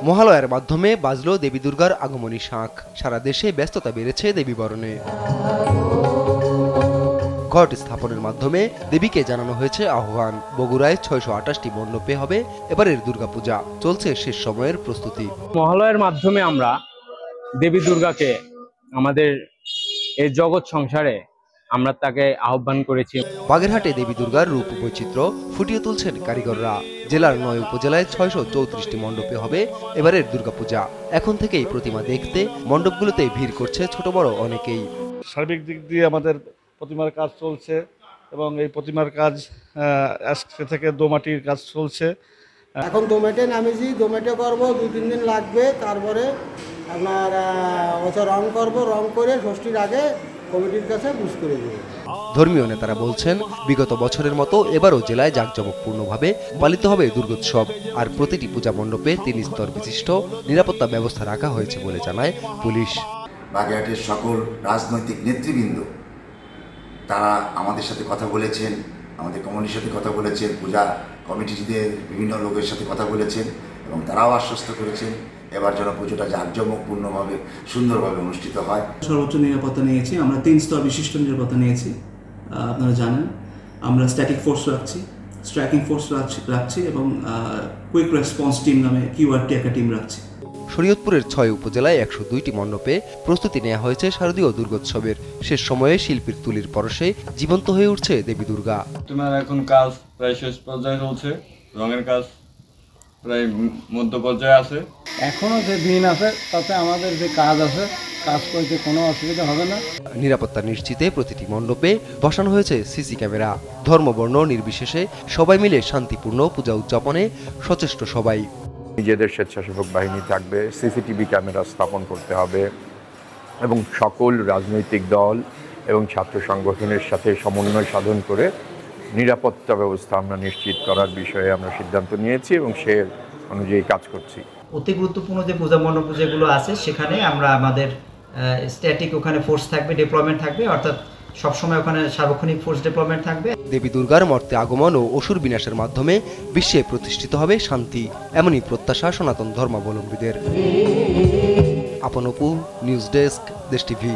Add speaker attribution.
Speaker 1: মহালয়ার মাধ্যমে বাজলো দেবী দুর্গার আগমনী শাঁখ। সারা দেশে ব্যস্ততা বেড়েছে দেবী বরণে। ঘট স্থাপনের মাধ্যমে দেবীকে জানানো হয়েছে আহ্বান। বগুড়ায় ৬২৮টি মণ্ডপে হবে এবারের দুর্গাপূজা। চলছে শেষ সময়ের প্রস্তুতি।
Speaker 2: মহালয়ার মাধ্যমে আমরা দেবী দুর্গাকে আমাদের এই জগৎ সংসারে আমরা তাকে আহ্বান করেছি।
Speaker 1: বাগেরহাটে দেবী দুর্গার রূপ বৈচিত্র্য ফুটিয়ে তুলছেন কারিগররা। জেলার ৯ উপজেলায় ৬৩৪টি মণ্ডপে হবে এবারের দুর্গাপূজা। এখন থেকেই প্রতিমা দেখতে মণ্ডপগুলোতে ভিড় করছে ছোট বড় অনেকেই।
Speaker 3: সার্বিক দিক দিয়ে আমাদের প্রতিমার কাজ চলছে এবং এই প্রতিমার কাজ আজকে থেকে দোমাটির কাজ চলছে।
Speaker 4: এখন দোমেটে নামেছি, দোমেটে করবো ২-৩ দিন লাগবে। তারপরে আপনার রং করব, রং করে ষষ্ঠীর আগে কমিটির কাছে বুঝ করে দেবো।
Speaker 1: ধর্মীয় নেতারা বলছেন, বিগত বছরের মতো এবারও জেলায় জাঁকজমকপূর্ণভাবে পালিত হবে দুর্গোৎসব। আর প্রতিটি পূজা মণ্ডপে ৩ স্তর বিশিষ্ট নিরাপত্তা ব্যবস্থা রাখা হয়েছে বলে জানায় পুলিশ।
Speaker 5: বাগেরহাটের সকল রাজনৈতিক নেতৃবৃন্দ তারা আমাদের সাথে কথা বলেছেন, আমাদের কমিটির সাথে কথা বলেছেন, পূজা কমিটিদের বিভিন্ন লোকের সাথে কথা বলেছেন এবং তারাও আশ্বস্ত করেছেন এবার যেন পুজোটা জাঁকজমকপূর্ণভাবে সুন্দরভাবে অনুষ্ঠিত হয়।
Speaker 6: সর্বোচ্চ নিরাপত্তা নিয়েছি আমরা, 3 স্তর বিশিষ্ট নিরাপত্তা নিয়েছি। আপনারা জানেন আমরা স্ট্যাটিক ফোর্স রাখছি, স্ট্রাইকিং ফোর্স রাখছি এবং কুইক রেসপন্স টিম নামে কিওয়ার্ডটি একটা টিম রাখছি।
Speaker 1: শরীয়তপুরের ৬ উপজেলায় ১০২টি মণ্ডপে প্রস্তুতি নেওয়া হয়েছে শারদীয় দুর্গোৎসবের। শেষ সময়ে শিল্পীর তুলির পরশে জীবন্ত হয়ে উঠছে দেবী দুর্গা।
Speaker 7: তোমার এখন কাজ প্রায় শেষ পর্যায়ে চলছে, রঙের কাজ প্রায় মধ্য পর্যায়ে আছে।
Speaker 4: এখনো যে দিন আছে তাতে আমাদের যে কাজ আছে, কাজ করতে কোনো অসুবিধা হবে না।
Speaker 1: নিরাপত্তা নিশ্চিতে প্রতিটি মণ্ডপে বসানো হয়েছে সিসি ক্যামেরা। ধর্মবর্ণ নির্বিশেষে সবাই মিলে শান্তিপূর্ণ পূজা উদযাপনে সচেষ্ট সবাই।
Speaker 8: নিজেদের স্বেচ্ছাসেবক বাহিনী থাকবে, সিসিটিভি ক্যামেরা স্থাপন করতে হবে এবং সকল রাজনৈতিক দল এবং ছাত্র সংগঠনের সাথে সমন্বয় সাধন করে নিরাপত্তা ব্যবস্থা আমরা নিশ্চিত করার বিষয়ে আমরা সিদ্ধান্ত নিয়েছি এবং সে অনুযায়ী কাজ করছি।
Speaker 9: অতি গুরুত্বপূর্ণ যে পূজা মণ্ডপ যেগুলো আছে সেখানে আমরা আমাদের স্ট্যাটিক ওখানে ফোর্স থাকবে, ডিপ্লয়মেন্ট থাকবে, অর্থাৎ সবসময় ওখানে সার্বক্ষণিক ফোর্স ডিপ্লয়মেন্ট থাকবে।
Speaker 1: দেবী দুর্গার মর্তে আগমন ও অসুর বিনাশের মাধ্যমে বিশ্বে প্রতিষ্ঠিত হবে শান্তি, এমনই প্রত্যাশা সনাতন ধর্মাবলম্বীদের। আপন অপু, নিউজ ডেস্ক, দেশ টিভি।